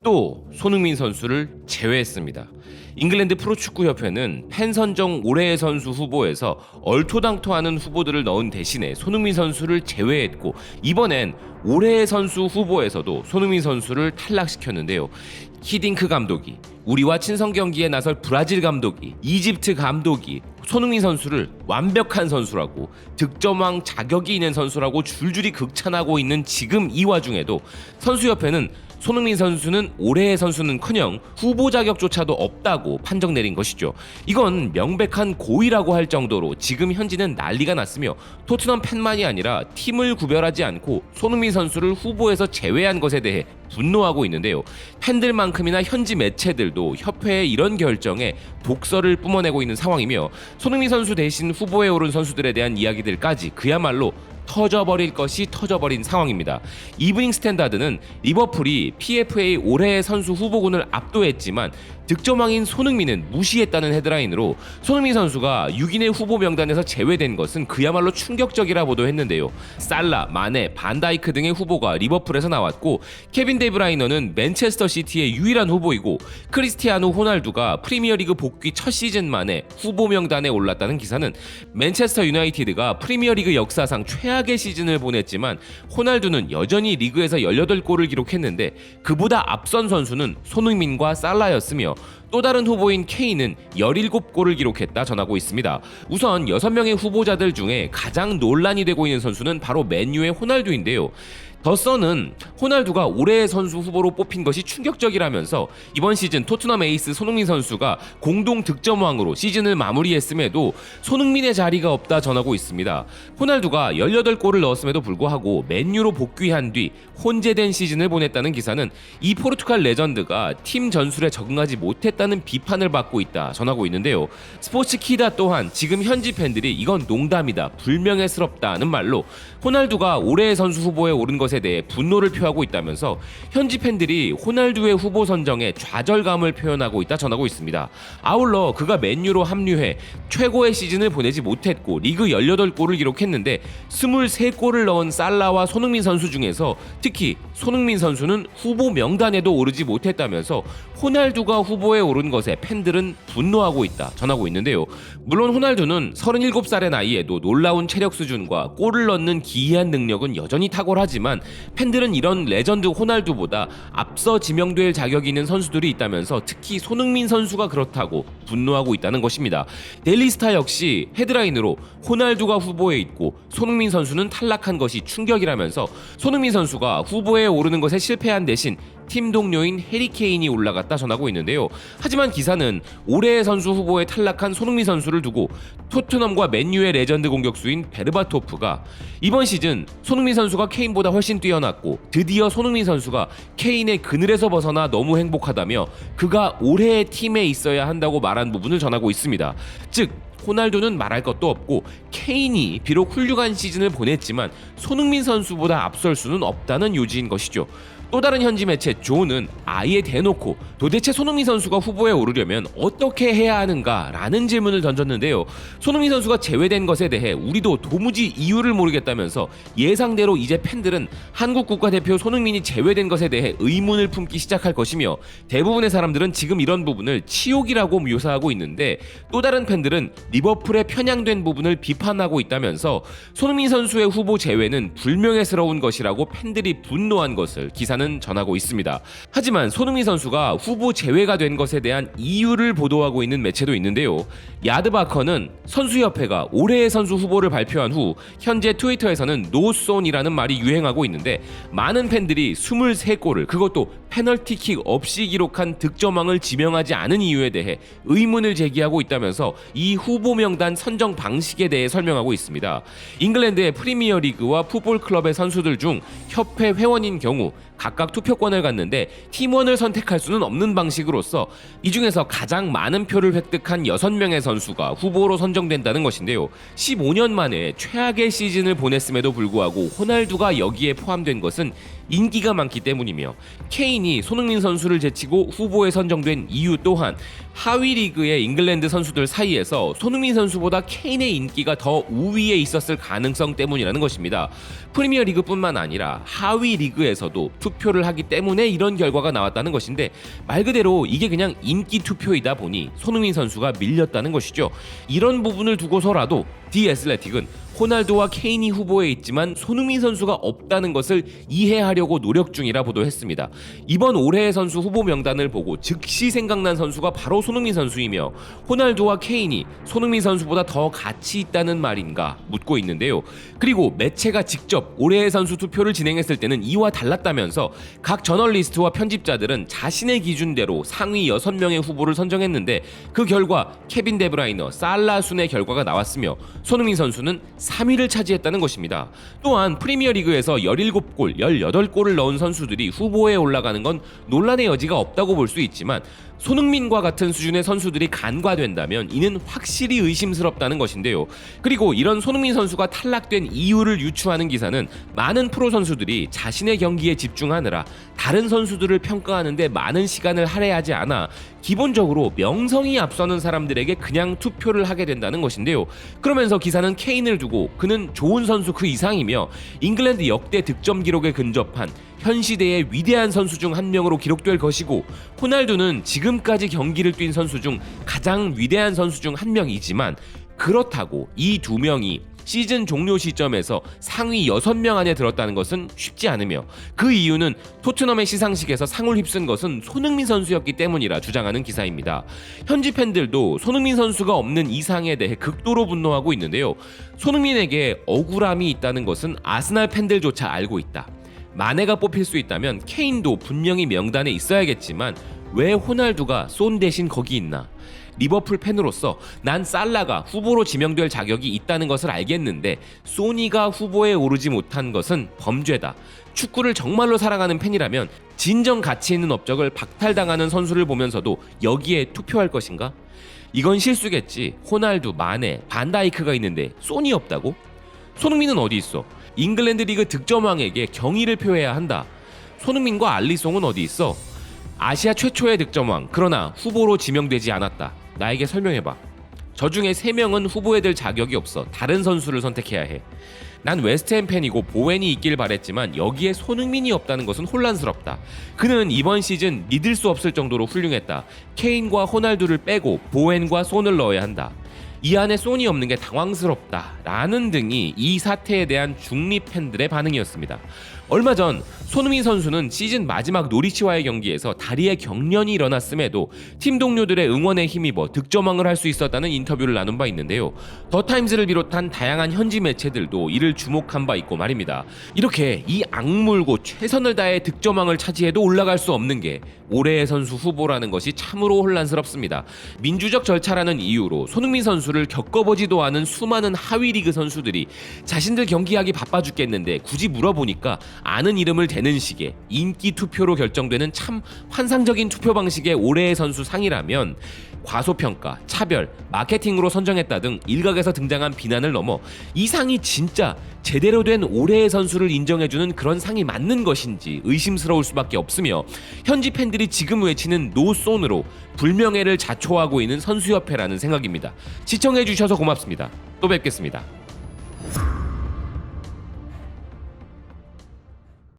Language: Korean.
또 손흥민 선수를 제외했습니다. 잉글랜드 프로축구협회는 팬 선정 올해의 선수 후보에서 얼토당토하는 후보들을 넣은 대신에 손흥민 선수를 제외했고, 이번엔 올해의 선수 후보에서도 손흥민 선수를 탈락시켰는데요. 히딩크 감독이, 우리와 친선 경기에 나설 브라질 감독이, 이집트 감독이 손흥민 선수를 완벽한 선수라고, 득점왕 자격이 있는 선수라고 줄줄이 극찬하고 있는 지금 이 와중에도 선수협회는 손흥민 선수는 올해의 선수는커녕 후보 자격조차도 없다고 판정 내린 것이죠. 이건 명백한 고의라고 할 정도로 지금 현지는 난리가 났으며, 토트넘 팬만이 아니라 팀을 구별하지 않고 손흥민 선수를 후보에서 제외한 것에 대해 분노하고 있는데요. 팬들만큼이나 현지 매체들도 협회의 이런 결정에 독서를 뿜어내고 있는 상황이며, 손흥민 선수 대신 후보에 오른 선수들에 대한 이야기들까지 그야말로 터져버릴 것이 터져버린 상황입니다. 이브닝 스탠다드는 리버풀이 PFA 올해의 선수 후보군을 압도했지만 득점왕인 손흥민은 무시했다는 헤드라인으로 손흥민 선수가 6인의 후보 명단에서 제외된 것은 그야말로 충격적이라 보도했는데요. 살라, 마네, 반다이크 등의 후보가 리버풀에서 나왔고, 케빈 데브라이너는 맨체스터 시티의 유일한 후보이고, 크리스티아노 호날두가 프리미어리그 복귀 첫 시즌 만에 후보 명단에 올랐다는 기사는 맨체스터 유나이티드가 프리미어리그 역사상 최악의 시즌을 보냈지만 호날두는 여전히 리그에서 18골을 기록했는데 그보다 앞선 선수는 손흥민과 살라였으며, 또 다른 후보인 케인은 17골을 기록했다 전하고 있습니다. 우선 6명의 후보자들 중에 가장 논란이 되고 있는 선수는 바로 맨유의 호날두인데요. 더 선은 호날두가 올해의 선수 후보로 뽑힌 것이 충격적이라면서 이번 시즌 토트넘 에이스 손흥민 선수가 공동 득점왕으로 시즌을 마무리했음에도 손흥민의 자리가 없다 전하고 있습니다. 호날두가 18골을 넣었음에도 불구하고 맨유로 복귀한 뒤 혼재된 시즌을 보냈다는 기사는 이 포르투갈 레전드가 팀 전술에 적응하지 못했다는 비판을 받고 있다 전하고 있는데요. 스포츠키다 또한 지금 현지 팬들이 이건 농담이다, 불명예스럽다는 말로 호날두가 올해의 선수 후보에 오른 것에 대해 분노를 표하고 있다면서 현지 팬들이 호날두의 후보 선정에 좌절감을 표현하고 있다 전하고 있습니다. 아울러 그가 맨유로 합류해 최고의 시즌을 보내지 못했고 리그 18골을 기록했는데 23골을 넣은 살라와 손흥민 선수 중에서 특히 손흥민 선수는 후보 명단에도 오르지 못했다면서 호날두가 후보에 오른 것에 팬들은 분노하고 있다 전하고 있는데요. 물론 호날두는 37살의 나이에도 놀라운 체력 수준과 골을 넣는 기이한 능력은 여전히 탁월하지만 팬들은 이런 레전드 호날두보다 앞서 지명될 자격이 있는 선수들이 있다면서 특히 손흥민 선수가 그렇다고 분노하고 있다는 것입니다. 데일리스타 역시 헤드라인으로 호날두가 후보에 있고 손흥민 선수는 탈락한 것이 충격이라면서 손흥민 선수가 후보에 오르는 것에 실패한 대신 팀 동료인 해리 케인이 올라갔다 전하고 있는데요. 하지만 기사는 올해의 선수 후보에 탈락한 손흥민 선수를 두고 토트넘과 맨유의 레전드 공격수인 베르바토프가 이번 시즌 손흥민 선수가 케인보다 훨씬 뛰어났고 드디어 손흥민 선수가 케인의 그늘에서 벗어나 너무 행복하다며 그가 올해의 팀에 있어야 한다고 말한 부분을 전하고 있습니다. 즉 호날두는 말할 것도 없고 케인이 비록 훌륭한 시즌을 보냈지만 손흥민 선수보다 앞설 수는 없다는 요지인 것이죠. 또 다른 현지 매체 조는 아예 대놓고 도대체 손흥민 선수가 후보에 오르려면 어떻게 해야 하는가라는 질문을 던졌는데요. 손흥민 선수가 제외된 것에 대해 우리도 도무지 이유를 모르겠다면서 예상대로 이제 팬들은 한국 국가대표 손흥민이 제외된 것에 대해 의문을 품기 시작할 것이며 대부분의 사람들은 지금 이런 부분을 치욕이라고 묘사하고 있는데 또 다른 팬들은 리버풀에 편향된 부분을 비판하고 있다면서 손흥민 선수의 후보 제외는 불명예스러운 것이라고 팬들이 분노한 것을 기사는 전하고 있습니다. 하지만 손흥민 선수가 후보 제외가 된 것에 대한 이유를 보도하고 있는 매체도 있는데요. 야드바커는 선수협회가 올해의 선수 후보를 발표한 후 현재 트위터에서는 노손이라는 말이 유행하고 있는데 많은 팬들이 23골을 그것도 페널티킥 없이 기록한 득점왕을 지명하지 않은 이유에 대해 의문을 제기하고 있다면서 이 후보 명단 선정 방식에 대해 설명하고 있습니다. 잉글랜드의 프리미어리그와 풋볼 클럽의 선수들 중 협회 회원인 경우 각각 투표권을 갖는데 팀원을 선택할 수는 없는 방식으로서 이 중에서 가장 많은 표를 획득한 6명의 선수가 후보로 선정된다는 것인데요. 15년 만에 최악의 시즌을 보냈음에도 불구하고 호날두가 여기에 포함된 것은 인기가 많기 때문이며 케인이 손흥민 선수를 제치고 후보에 선정된 이유 또한 하위 리그의 잉글랜드 선수들 사이에서 손흥민 선수보다 케인의 인기가 더 우위에 있었을 가능성 때문이라는 것입니다. 프리미어 리그뿐만 아니라 하위 리그에서도 투표를 하기 때문에 이런 결과가 나왔다는 것인데 말 그대로 이게 그냥 인기 투표이다 보니 손흥민 선수가 밀렸다는 것이죠. 이런 부분을 두고서라도 디 애슬레틱은 호날두와 케인이 후보에 있지만 손흥민 선수가 없다는 것을 이해하려고 노력 중이라 보도했습니다. 이번 올해의 선수 후보 명단을 보고 즉시 생각난 선수가 바로 손흥민 선수이며 호날두와 케인이 손흥민 선수보다 더 가치 있다는 말인가 묻고 있는데요. 그리고 매체가 직접 올해의 선수 투표를 진행했을 때는 이와 달랐다면서 각 저널리스트와 편집자들은 자신의 기준대로 상위 6명의 후보를 선정했는데 그 결과 케빈 데브라이너, 살라 순의 결과가 나왔으며 손흥민 선수는 3위를 차지했다는 것입니다. 또한 프리미어리그에서 17골, 18골을 넣은 선수들이 후보에 올라가는 건 논란의 여지가 없다고 볼 수 있지만 손흥민과 같은 수준의 선수들이 간과된다면 이는 확실히 의심스럽다는 것인데요. 그리고 이런 손흥민 선수가 탈락된 이유를 유추하는 기사는 많은 프로 선수들이 자신의 경기에 집중하느라 다른 선수들을 평가하는 데 많은 시간을 할애하지 않아 기본적으로 명성이 앞서는 사람들에게 그냥 투표를 하게 된다는 것인데요. 그러면서 기사는 케인을 두고 그는 좋은 선수 그 이상이며 잉글랜드 역대 득점 기록에 근접한 현 시대의 위대한 선수 중 한 명으로 기록될 것이고 호날두는 지금까지 경기를 뛴 선수 중 가장 위대한 선수 중 한 명이지만 그렇다고 이 두 명이 시즌 종료 시점에서 상위 6명 안에 들었다는 것은 쉽지 않으며 그 이유는 토트넘의 시상식에서 상을 휩쓴 것은 손흥민 선수였기 때문이라 주장하는 기사입니다. 현지 팬들도 손흥민 선수가 없는 이상에 대해 극도로 분노하고 있는데요. 손흥민에게 억울함이 있다는 것은 아스날 팬들조차 알고 있다. 마네가 뽑힐 수 있다면 케인도 분명히 명단에 있어야겠지만 왜 호날두가 손 대신 거기 있나? 리버풀 팬으로서 난 살라가 후보로 지명될 자격이 있다는 것을 알겠는데 소니가 후보에 오르지 못한 것은 범죄다. 축구를 정말로 사랑하는 팬이라면 진정 가치 있는 업적을 박탈당하는 선수를 보면서도 여기에 투표할 것인가? 이건 실수겠지. 호날두, 마네, 반다이크가 있는데 소니 없다고? 손흥민은 어디 있어? 잉글랜드 리그 득점왕에게 경의를 표해야 한다. 손흥민과 알리송은 어디 있어? 아시아 최초의 득점왕, 그러나 후보로 지명되지 않았다. 나에게 설명해봐. 저 중에 3명은 후보에 들 자격이 없어. 다른 선수를 선택해야 해. 난 웨스트햄 팬이고 보웬이 있길 바랬지만 여기에 손흥민이 없다는 것은 혼란스럽다. 그는 이번 시즌 믿을 수 없을 정도로 훌륭했다. 케인과 호날두를 빼고 보웬과 손을 넣어야 한다. 이 안에 손이 없는 게 당황스럽다 라는 등이 이 사태에 대한 중립 팬들의 반응이었습니다. 얼마 전 손흥민 선수는 시즌 마지막 노리치와의 경기에서 다리에 경련이 일어났음에도 팀 동료들의 응원에 힘입어 득점왕을 할 수 있었다는 인터뷰를 나눈 바 있는데요. 더 타임즈를 비롯한 다양한 현지 매체들도 이를 주목한 바 있고 말입니다. 이렇게 이 악물고 최선을 다해 득점왕을 차지해도 올라갈 수 없는 게 올해의 선수 후보라는 것이 참으로 혼란스럽습니다. 민주적 절차라는 이유로 손흥민 선수를 겪어보지도 않은 수많은 하위 리그 선수들이 자신들 경기하기 바빠 죽겠는데 굳이 물어보니까 아는 이름을 대는 식의 인기 투표로 결정되는 참 환상적인 투표 방식의 올해의 선수 상이라면 과소평가, 차별, 마케팅으로 선정했다 등 일각에서 등장한 비난을 넘어 이 상이 진짜 제대로 된 올해의 선수를 인정해주는 그런 상이 맞는 것인지 의심스러울 수밖에 없으며 현지 팬들이 지금 외치는 노손으로 불명예를 자초하고 있는 선수협회라는 생각입니다. 시청해주셔서 고맙습니다. 또 뵙겠습니다.